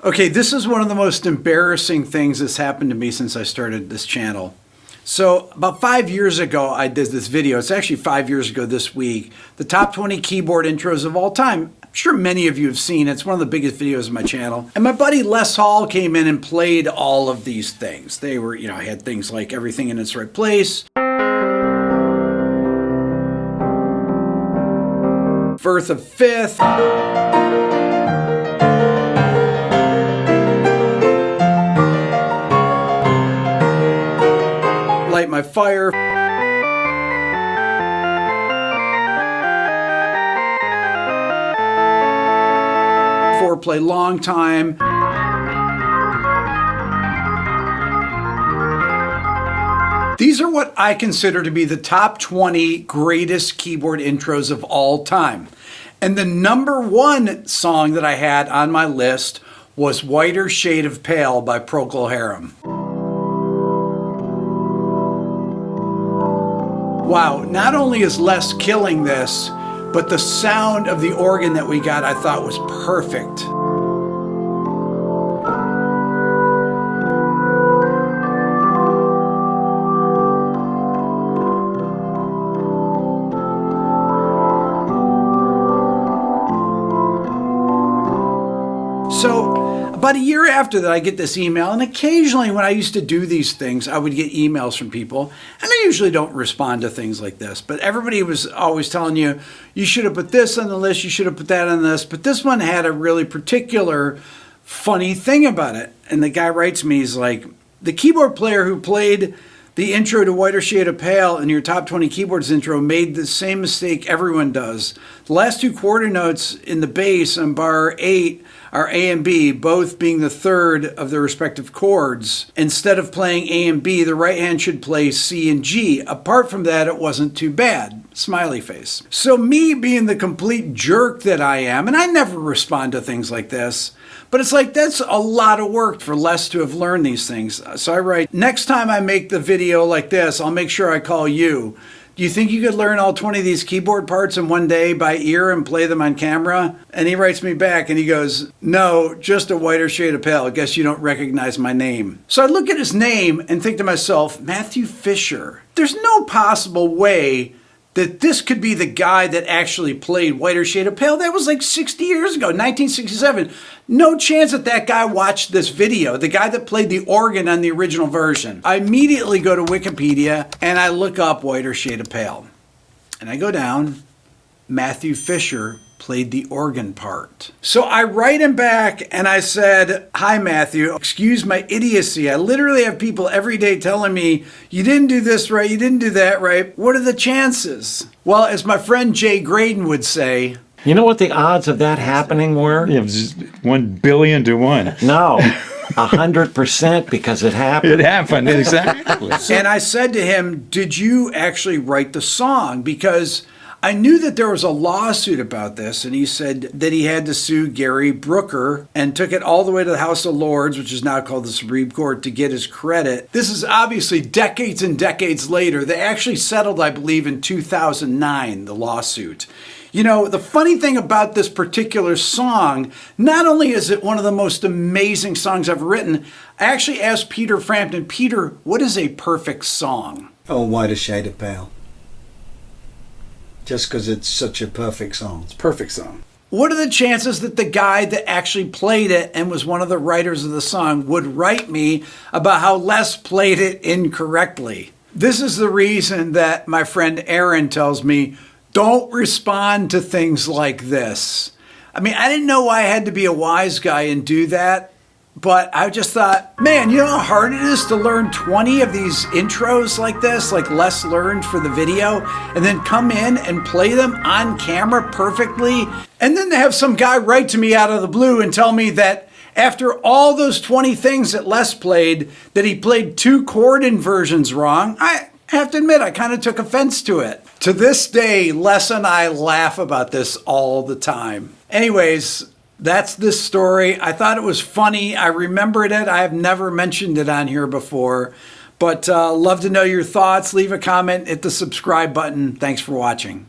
Okay, this is one of the most embarrassing things that's happened to me since I started this channel. So about 5 years ago, I did this video. It's actually 5 years ago this week. The top 20 keyboard intros of all time. I'm sure many of you have seen it. It's one of the biggest videos of my channel. And my buddy Les Hall came in and played all of these things. They were, I had things like Everything in Its Right Place, Firth of Fifth, Light My Fire, Foreplay Long Time, these are what I consider to be the top 20 greatest keyboard intros of all time. And the number one song that I had on my list was Whiter Shade of Pale by Procol Harum. Wow, not only is Les killing this, but the sound of the organ that we got I thought was perfect. So about a year after that, I get this email, and occasionally when I used to do these things, I would get emails from people, and I usually don't respond to things like this, but everybody was always telling you, you should have put this on the list, you should have put that on this, but this one had a really particular funny thing about it. And the guy writes me, he's like, the keyboard player who played the intro to Whiter Shade of Pale in your top 20 keyboards intro made the same mistake everyone does. The last two quarter notes in the bass on bar 8 are A and B, both being the third of their respective chords. Instead of playing A and B, the right hand should play C and G. Apart from that, it wasn't too bad. Smiley face. So me being the complete jerk that I am, and I never respond to things like this, but it's like, that's a lot of work for Les to have learned these things. So I write, next time I make the video like this, I'll make sure I call you. Do you think you could learn all 20 of these keyboard parts in one day by ear and play them on camera? And he writes me back and he goes, no, just a Whiter Shade of Pale. I guess you don't recognize my name. So I look at his name and think to myself, Matthew Fisher. There's no possible way that this could be the guy that actually played Whiter Shade of Pale. That was like 60 years ago, 1967. No chance that that guy watched this video, the guy that played the organ on the original version. I immediately go to Wikipedia and I look up Whiter Shade of Pale. And I go down, Matthew Fisher played the organ part. So I write him back and I said, hi Matthew, excuse my idiocy. I literally have people every day telling me, you didn't do this right, you didn't do that right. What are the chances? Well, as my friend Jay Graydon would say, you know what the odds of that happening were? Yeah, it was 1 billion to 1. No, 100% because it happened. It happened, exactly. And I said to him, did you actually write the song? Because I knew that there was a lawsuit about this, and he said that he had to sue Gary Brooker and took it all the way to the House of Lords, which is now called the Supreme Court, to get his credit. This is obviously decades and decades later. They actually settled, I believe, in 2009, the lawsuit. You know, the funny thing about this particular song, not only is it one of the most amazing songs I've written, I actually asked Peter Frampton, Peter, what is a perfect song? Oh, Whiter Shade of Pale. Just because it's such a perfect song. It's a perfect song. What are the chances that the guy that actually played it and was one of the writers of the song would write me about how Les played it incorrectly? This is the reason that my friend Aaron tells me, don't respond to things like this. I mean, I didn't know why I had to be a wise guy and do that, but I just thought, man, you know how hard it is to learn 20 of these intros like this, like Les learned for the video, and then come in and play them on camera perfectly, and then to have some guy write to me out of the blue and tell me that after all those 20 things that Les played, that he played 2 chord inversions wrong. I have to admit, I kind of took offense to it. To this day, Les and I laugh about this all the time. Anyways, that's this story. I thought it was funny. I remembered it. I have never mentioned it on here before. But love to know your thoughts. Leave a comment, hit the subscribe button. Thanks for watching.